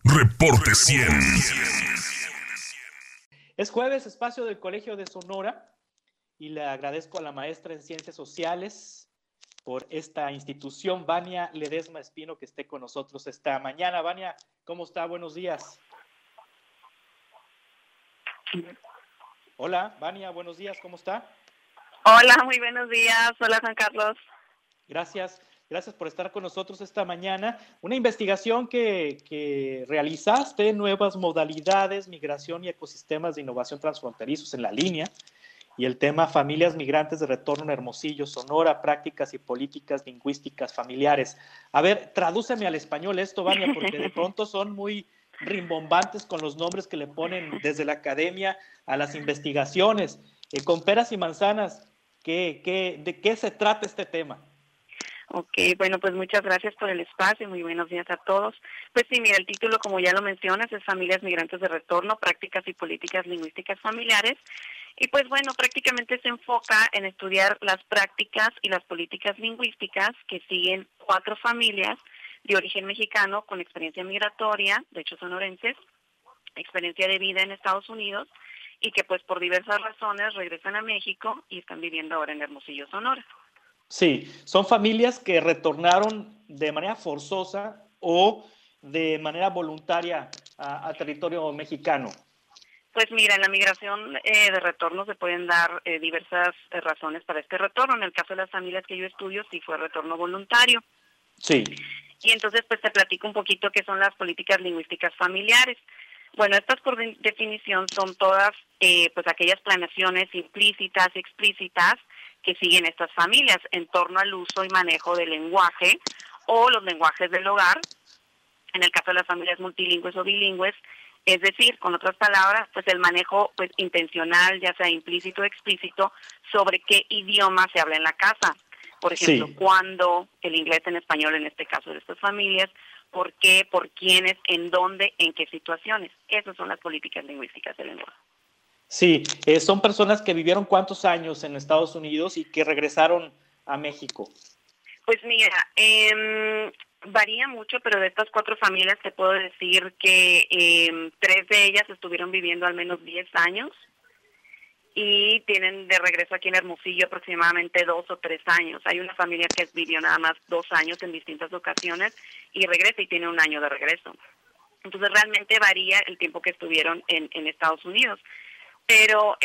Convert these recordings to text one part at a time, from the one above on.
Reporte 100. Es jueves, espacio del Colegio de Sonora, y le agradezco a la maestra en Ciencias Sociales por esta institución, Vania Ledesma Espino, que esté con nosotros esta mañana. Vania, ¿cómo está? Buenos días. Hola, Vania, buenos días, ¿cómo está? Hola, muy buenos días. Hola, Juan Carlos. Gracias por estar con nosotros esta mañana. Una investigación que realizaste, nuevas modalidades, migración y ecosistemas de innovación transfronterizos en la línea, y el tema familias migrantes de retorno en Hermosillo, Sonora, prácticas y políticas lingüísticas familiares. A ver, tradúceme al español esto, Vania, porque de pronto son muy rimbombantes con los nombres que le ponen desde la academia a las investigaciones. Con peras y manzanas, ¿de qué se trata este tema? Ok, bueno, pues muchas gracias por el espacio, muy buenos días a todos. Pues sí, mira, el título, como ya lo mencionas, es Familias Migrantes de Retorno, Prácticas y Políticas Lingüísticas Familiares. Y pues bueno, prácticamente se enfoca en estudiar las prácticas y las políticas lingüísticas que siguen 4 familias de origen mexicano con experiencia migratoria, de hecho sonorenses, experiencia de vida en Estados Unidos, y que pues por diversas razones regresan a México y están viviendo ahora en Hermosillo, Sonora. Sí, son familias que retornaron de manera forzosa o de manera voluntaria a territorio mexicano. Pues mira, en la migración de retorno se pueden dar diversas razones para este retorno. En el caso de las familias que yo estudio, sí fue retorno voluntario. Sí. Y entonces pues te platico un poquito qué son las políticas lingüísticas familiares. Bueno, estas por definición son todas pues aquellas planeaciones implícitas y explícitas que siguen estas familias en torno al uso y manejo del lenguaje o los lenguajes del hogar, en el caso de las familias multilingües o bilingües, es decir, con otras palabras, pues el manejo pues intencional, ya sea implícito o explícito, sobre qué idioma se habla en la casa. Por ejemplo, Sí. cuándo, el inglés en español en este caso de estas familias, por qué, por quiénes, en dónde, en qué situaciones. Esas son las políticas lingüísticas del lenguaje. Sí, son personas que vivieron cuántos años en Estados Unidos y que regresaron a México. Pues mira, varía mucho, pero de estas 4 familias te puedo decir que 3 de ellas estuvieron viviendo al menos 10 años y tienen de regreso aquí en Hermosillo aproximadamente 2 o 3 años. Hay una familia que vivió nada más 2 años en distintas ocasiones y regresa y tiene 1 año de regreso. Entonces realmente varía el tiempo que estuvieron en Estados Unidos. Pero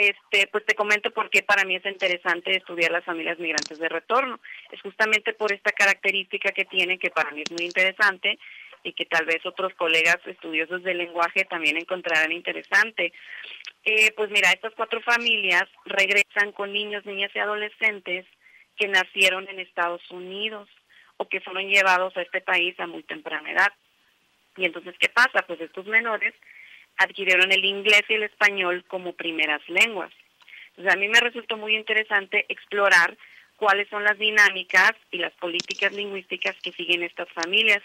pues te comento por qué para mí es interesante estudiar las familias migrantes de retorno. Es justamente por esta característica que tienen, que para mí es muy interesante y que tal vez otros colegas estudiosos del lenguaje también encontrarán interesante. Pues mira, estas 4 familias regresan con niños, niñas y adolescentes que nacieron en Estados Unidos o que fueron llevados a este país a muy temprana edad. Y entonces, ¿qué pasa? Pues estos menores adquirieron el inglés y el español como primeras lenguas. Entonces, a mí me resultó muy interesante explorar cuáles son las dinámicas y las políticas lingüísticas que siguen estas familias.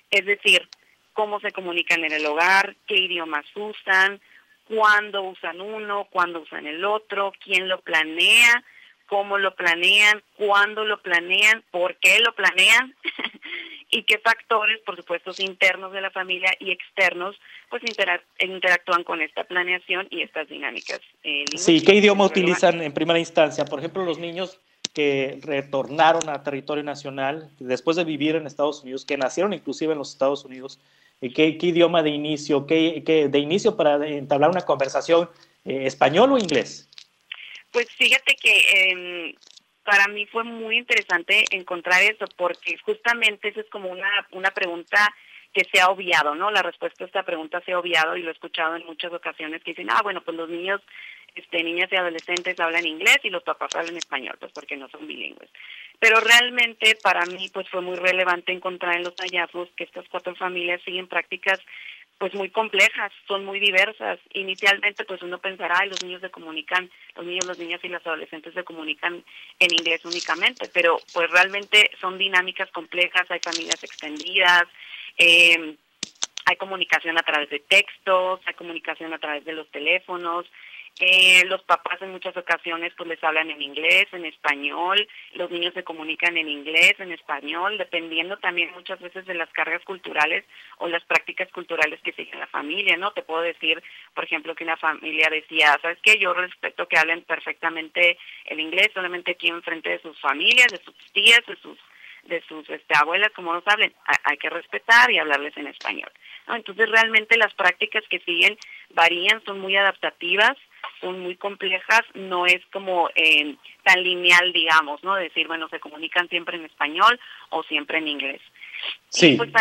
Es decir, cómo se comunican en el hogar, qué idiomas usan, cuándo usan uno, cuándo usan el otro, quién lo planea, cómo lo planean, cuándo lo planean, por qué lo planean y qué factores, por supuesto, internos de la familia y externos, pues interactúan con esta planeación y estas dinámicas lingüísticas. Sí, ¿qué idioma utilizan en primera instancia? Por ejemplo, los niños que retornaron a territorio nacional después de vivir en Estados Unidos, que nacieron inclusive en los Estados Unidos, ¿qué idioma de inicio? De inicio para entablar una conversación, español o inglés? Pues fíjate que para mí fue muy interesante encontrar eso, porque justamente eso es como una pregunta que se ha obviado, ¿no? La respuesta a esta pregunta se ha obviado y lo he escuchado en muchas ocasiones que dicen, bueno, pues los niños, niñas y adolescentes hablan inglés y los papás hablan español, pues porque no son bilingües. Pero realmente para mí pues fue muy relevante encontrar en los hallazgos que estas 4 familias siguen prácticas pues muy complejas, son muy diversas. Inicialmente pues uno pensará, los niños se comunican, los niños, las niñas y las adolescentes se comunican en inglés únicamente, pero pues realmente son dinámicas complejas, hay familias extendidas, hay comunicación a través de textos, hay comunicación a través de los teléfonos, Los papás en muchas ocasiones pues les hablan en inglés, en español, los niños se comunican en inglés, en español, dependiendo también muchas veces de las cargas culturales o las prácticas culturales que sigue la familia, ¿no? Te puedo decir, por ejemplo, que una familia decía, ¿sabes qué? Yo respeto que hablen perfectamente el inglés, solamente aquí enfrente de sus familias, de sus tías, de sus abuelas, como nos hablen, hay que respetar y hablarles en español, ¿no? Entonces realmente las prácticas que siguen varían, son muy adaptativas, son muy complejas, no es como tan lineal, digamos, ¿no? Decir, bueno, se comunican siempre en español o siempre en inglés. Sí. Y pues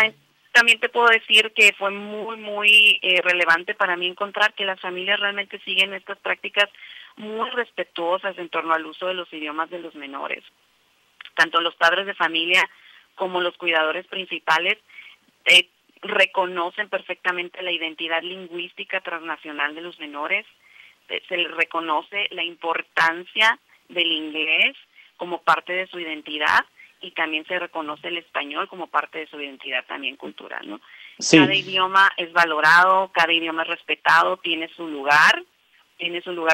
también te puedo decir que fue muy relevante para mí encontrar que las familias realmente siguen estas prácticas muy respetuosas en torno al uso de los idiomas de los menores. Tanto los padres de familia como los cuidadores principales reconocen perfectamente la identidad lingüística transnacional de los menores, se les reconoce la importancia del inglés como parte de su identidad y también se reconoce el español como parte de su identidad también cultural, ¿no? Sí. Cada idioma es valorado, cada idioma es respetado, tiene su lugar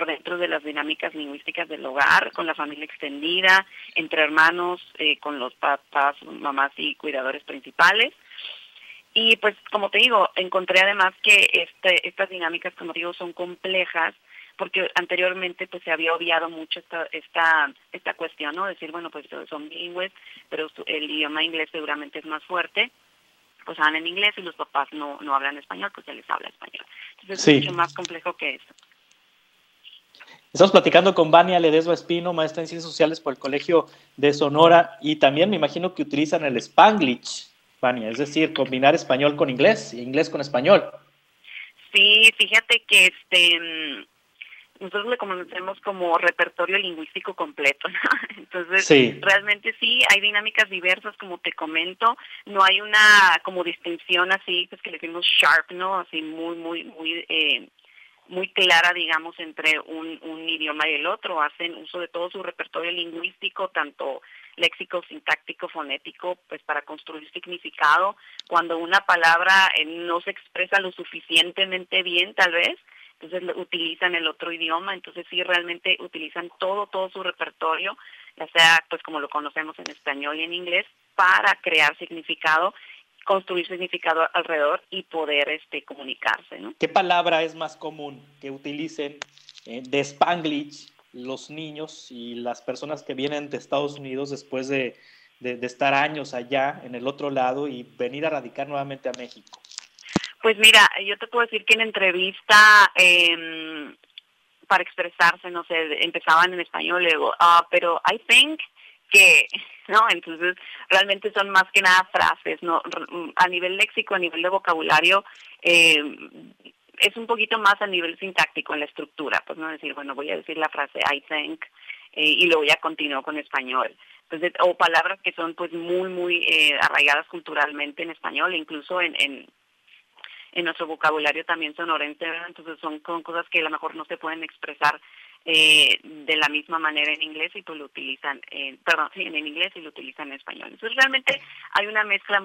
dentro de las dinámicas lingüísticas del hogar, con la familia extendida, entre hermanos, con los papás, mamás y cuidadores principales. Y pues, como te digo, encontré además que estas dinámicas, como digo, son complejas, porque anteriormente pues se había obviado mucho esta cuestión, ¿no? Decir, bueno, pues son bilingües, pero el idioma inglés seguramente es más fuerte, pues hablan en inglés y los papás no hablan español, pues se les habla español. Entonces sí. Es mucho más complejo que eso. Estamos platicando con Vania Ledesma Espino, maestra en Ciencias Sociales por el Colegio de Sonora, y también me imagino que utilizan el Spanglish, Vania, es decir, combinar español con inglés, inglés con español. Sí, fíjate que nosotros le conocemos como repertorio lingüístico completo, ¿no? Entonces, sí. Realmente sí, hay dinámicas diversas, como te comento, no hay una como distinción así, pues que le decimos sharp, ¿no? Así muy clara, digamos, entre un idioma y el otro. Hacen uso de todo su repertorio lingüístico, tanto léxico, sintáctico, fonético, pues para construir significado. Cuando una palabra no se expresa lo suficientemente bien, tal vez, entonces utilizan el otro idioma, entonces sí realmente utilizan todo su repertorio, ya sea pues como lo conocemos en español y en inglés, para crear significado, construir significado alrededor y poder comunicarse, ¿no? ¿Qué palabra es más común que utilicen de Spanglish los niños y las personas que vienen de Estados Unidos después de estar años allá en el otro lado y venir a radicar nuevamente a México? Pues mira, yo te puedo decir que en entrevista para expresarse, no sé, empezaban en español, luego, pero I think que, ¿no? Entonces, realmente son más que nada frases, ¿no? A nivel léxico, a nivel de vocabulario, es un poquito más a nivel sintáctico en la estructura, pues no decir, bueno, voy a decir la frase I think y luego ya continúo con español. Entonces, o palabras que son pues muy arraigadas culturalmente en español, incluso en nuestro vocabulario también sonorense, entonces son cosas que a lo mejor no se pueden expresar de la misma manera en inglés y pues lo utilizan, en inglés y lo utilizan en español. Entonces realmente hay una mezcla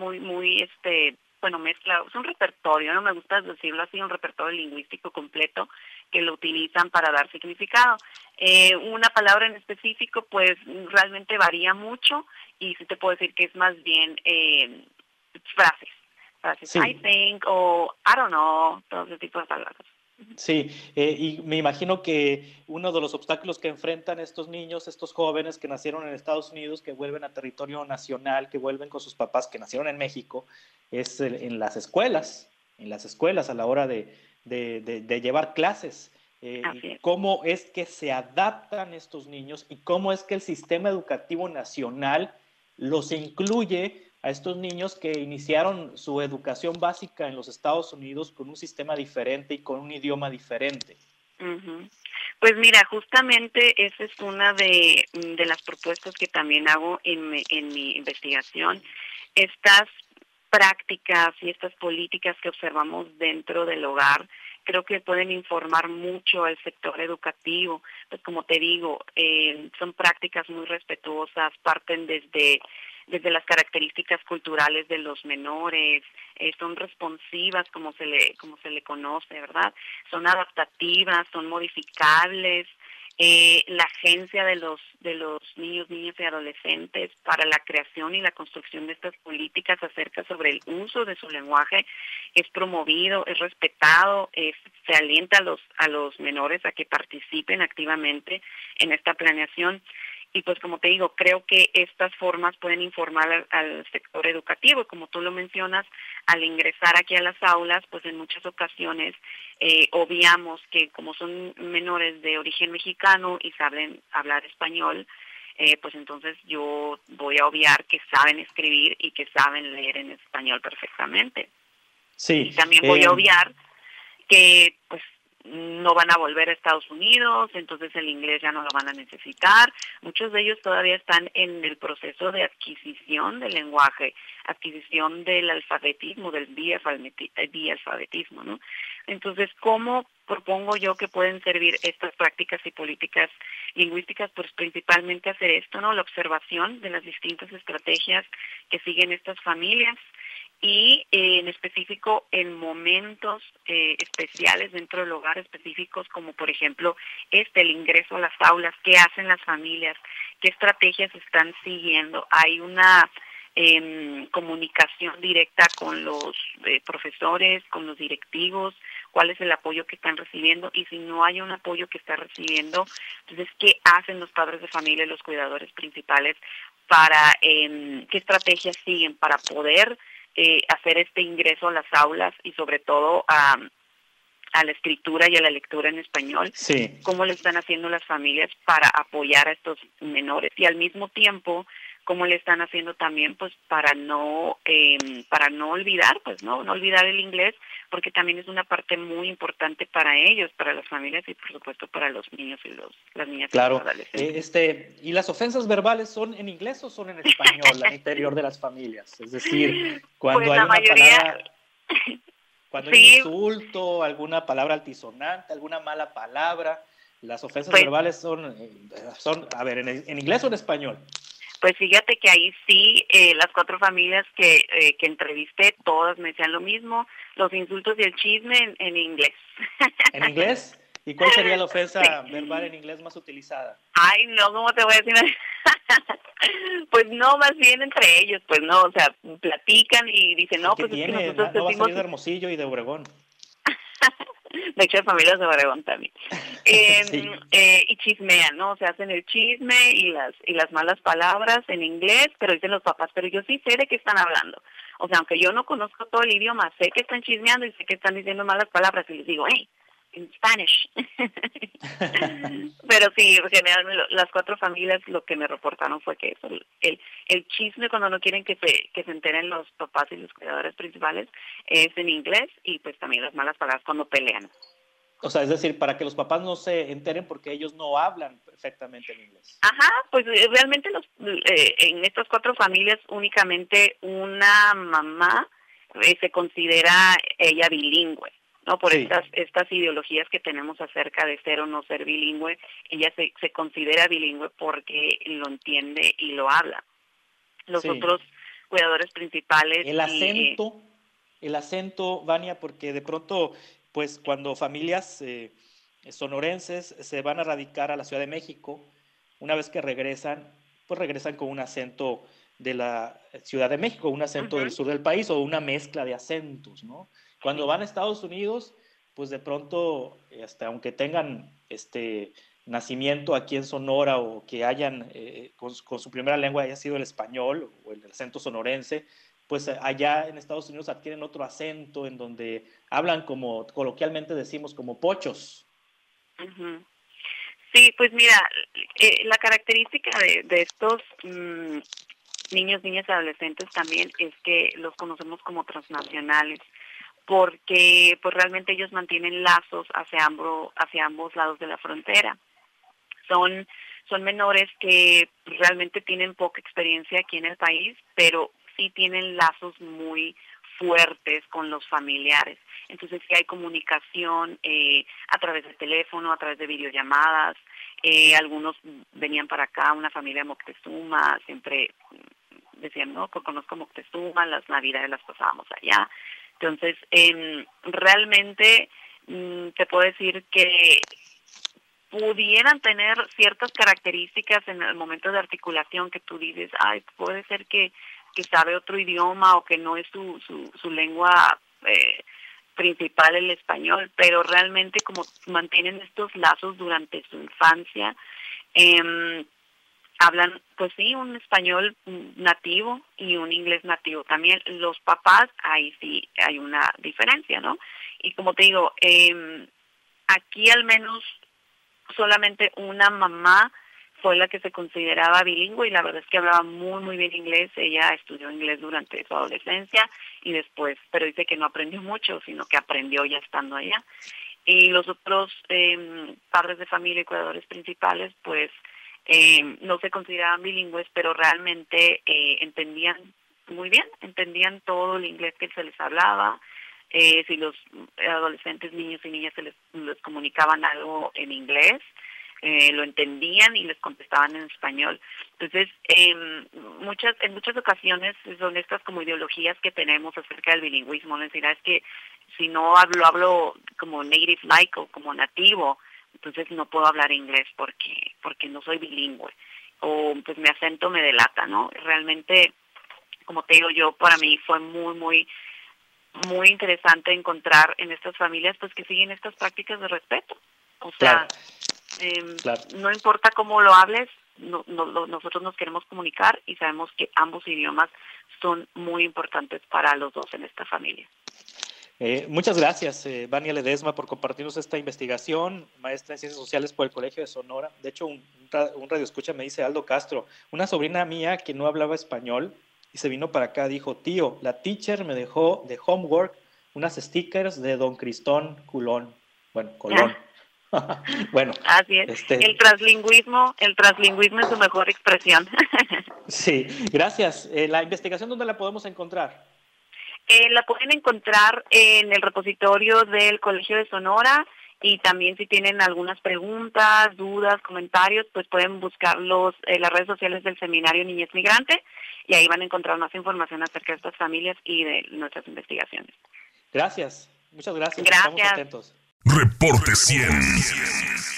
mezcla, es un repertorio, no me gusta decirlo así, un repertorio lingüístico completo que lo utilizan para dar significado. Una palabra en específico pues realmente varía mucho y sí te puedo decir que es más bien frases. Sí. I think o I don't know, todo ese tipo de palabras. Sí, y me imagino que uno de los obstáculos que enfrentan estos niños, estos jóvenes que nacieron en Estados Unidos, que vuelven a territorio nacional, que vuelven con sus papás que nacieron en México, es en las escuelas a la hora de llevar clases. ¿Cómo es que se adaptan estos niños y cómo es que el sistema educativo nacional los incluye a estos niños que iniciaron su educación básica en los Estados Unidos con un sistema diferente y con un idioma diferente? Uh-huh. Pues mira, justamente esa es una de las propuestas que también hago en mi investigación. prácticas y estas políticas que observamos dentro del hogar creo que pueden informar mucho al sector educativo. Pues como te digo, son prácticas muy respetuosas, parten desde las características culturales de los menores, son responsivas como se le conoce, ¿verdad? Son adaptativas, son modificables. La agencia de los niños, niñas y adolescentes para la creación y la construcción de estas políticas acerca sobre el uso de su lenguaje es promovido, es respetado, se alienta a los menores a que participen activamente en esta planeación. Y pues como te digo, creo que estas formas pueden informar al sector educativo. Como tú lo mencionas, al ingresar aquí a las aulas, pues en muchas ocasiones obviamos que como son menores de origen mexicano y saben hablar español, pues entonces yo voy a obviar que saben escribir y que saben leer en español perfectamente. Sí. Y también voy a obviar que pues no van a volver a Estados Unidos, entonces el inglés ya no lo van a necesitar. Muchos de ellos todavía están en el proceso de adquisición del lenguaje, adquisición del alfabetismo, del bialfabetismo, ¿no? Entonces, ¿cómo propongo yo que pueden servir estas prácticas y políticas lingüísticas? Pues principalmente hacer esto, ¿no? La observación de las distintas estrategias que siguen estas familias, y en específico en momentos especiales dentro del hogar, específicos como por ejemplo el ingreso a las aulas, qué hacen las familias, qué estrategias están siguiendo. Hay una comunicación directa con los profesores, con los directivos, cuál es el apoyo que están recibiendo, y si no hay un apoyo que está recibiendo, entonces qué hacen los padres de familia y los cuidadores principales para qué estrategias siguen para poder hacer este ingreso a las aulas y sobre todo a la escritura y a la lectura en español. Sí. Cómo le están haciendo las familias para apoyar a estos menores, y al mismo tiempo cómo le están haciendo también pues para no olvidar, pues no olvidar el inglés, porque también es una parte muy importante para ellos, para las familias y por supuesto para los niños y las niñas. Claro. Y los adolescentes. ¿Y las ofensas verbales son en inglés o son en español al interior de las familias? Es decir, cuando pues hay una palabra, cuando hay un insulto, alguna palabra altisonante, alguna mala palabra, las ofensas verbales son, a ver, ¿en inglés o en español? Pues fíjate que ahí sí, las 4 familias que entrevisté, todas me decían lo mismo, los insultos y el chisme en inglés. ¿En inglés? ¿Y cuál sería la ofensa verbal en inglés más utilizada? Ay, no, ¿cómo te voy a decir? Pues no, más bien entre ellos, pues no, o sea, platican y dicen, no, pues es que nosotros no va a salir de Hermosillo y de Obregón. De hecho, hay familias de Obregón también. Sí. Y chismean, ¿no? O sea, hacen el chisme y las malas palabras en inglés, pero dicen los papás, pero yo sí sé de qué están hablando. O sea, aunque yo no conozco todo el idioma, sé que están chismeando y sé que están diciendo malas palabras y les digo, hey, in Spanish. Pero sí, en general las 4 familias lo que me reportaron fue que eso, el chisme cuando no quieren que se enteren los papás y los cuidadores principales es en inglés, y pues también las malas palabras cuando pelean. O sea, es decir, para que los papás no se enteren porque ellos no hablan perfectamente en inglés. Ajá, pues realmente en estas 4 familias únicamente una mamá se considera ella bilingüe, ¿no? Por Sí. estas ideologías que tenemos acerca de ser o no ser bilingüe, ella se considera bilingüe porque lo entiende y lo habla. Los otros cuidadores principales... El acento, Vania, porque de pronto, pues cuando familias sonorenses se van a radicar a la Ciudad de México, una vez que regresan, pues regresan con un acento de la Ciudad de México, un acento del sur del país o una mezcla de acentos, ¿no? Cuando van a Estados Unidos, pues de pronto, aunque tengan nacimiento aquí en Sonora o que hayan, con su primera lengua haya sido el español o el acento sonorense, pues allá en Estados Unidos adquieren otro acento en donde hablan como, coloquialmente decimos, como pochos. Sí, pues mira, la característica de estos niños, niñas y adolescentes también es que los conocemos como transnacionales, porque pues realmente ellos mantienen lazos hacia ambos lados de la frontera. Son menores que realmente tienen poca experiencia aquí en el país, pero sí tienen lazos muy fuertes con los familiares. Entonces sí hay comunicación a través de teléfono, a través de videollamadas. Algunos venían para acá, una familia de Moctezuma, siempre decían, no, pues conozco Moctezuma, las navidades las pasábamos allá. Entonces, realmente te puedo decir que pudieran tener ciertas características en el momento de articulación que tú dices, ay, puede ser que sabe otro idioma o que no es su lengua principal el español, pero realmente como mantienen estos lazos durante su infancia, hablan, pues sí, un español nativo y un inglés nativo. También los papás, ahí sí hay una diferencia, ¿no? Y como te digo, aquí al menos solamente una mamá fue la que se consideraba bilingüe y la verdad es que hablaba muy, muy bien inglés. Ella estudió inglés durante su adolescencia y después, pero dice que no aprendió mucho, sino que aprendió ya estando allá. Y los otros padres de familia y cuidadores principales, pues, no se consideraban bilingües, pero realmente entendían muy bien, entendían todo el inglés que se les hablaba. Si los adolescentes, niños y niñas les comunicaban algo en inglés, lo entendían y les contestaban en español. Entonces, en muchas ocasiones son estas como ideologías que tenemos acerca del bilingüismo, ¿no? Es decir, es que si no hablo como native like o como nativo, entonces no puedo hablar inglés porque no soy bilingüe, o pues mi acento me delata, ¿no? Realmente, como te digo yo, para mí fue muy, muy, muy interesante encontrar en estas familias pues que siguen estas prácticas de respeto. O sea, claro. No importa cómo lo hables, nosotros nos queremos comunicar y sabemos que ambos idiomas son muy importantes para los dos en esta familia. Muchas gracias, Vania Ledesma, por compartirnos esta investigación, maestra en Ciencias Sociales por el Colegio de Sonora. De hecho, un radioescucha me dice, Aldo Castro, una sobrina mía que no hablaba español y se vino para acá, dijo, tío, la teacher me dejó de homework unas stickers de Don Cristón Colón. Bueno, así es. El translingüismo es su mejor expresión. Sí, gracias. ¿La investigación dónde la podemos encontrar? La pueden encontrar en el repositorio del Colegio de Sonora y también si tienen algunas preguntas, dudas, comentarios, pues pueden buscarlos en las redes sociales del Seminario Niñez Migrante y ahí van a encontrar más información acerca de estas familias y de nuestras investigaciones. Gracias, muchas gracias. Gracias. Estamos atentos. Reporte 100.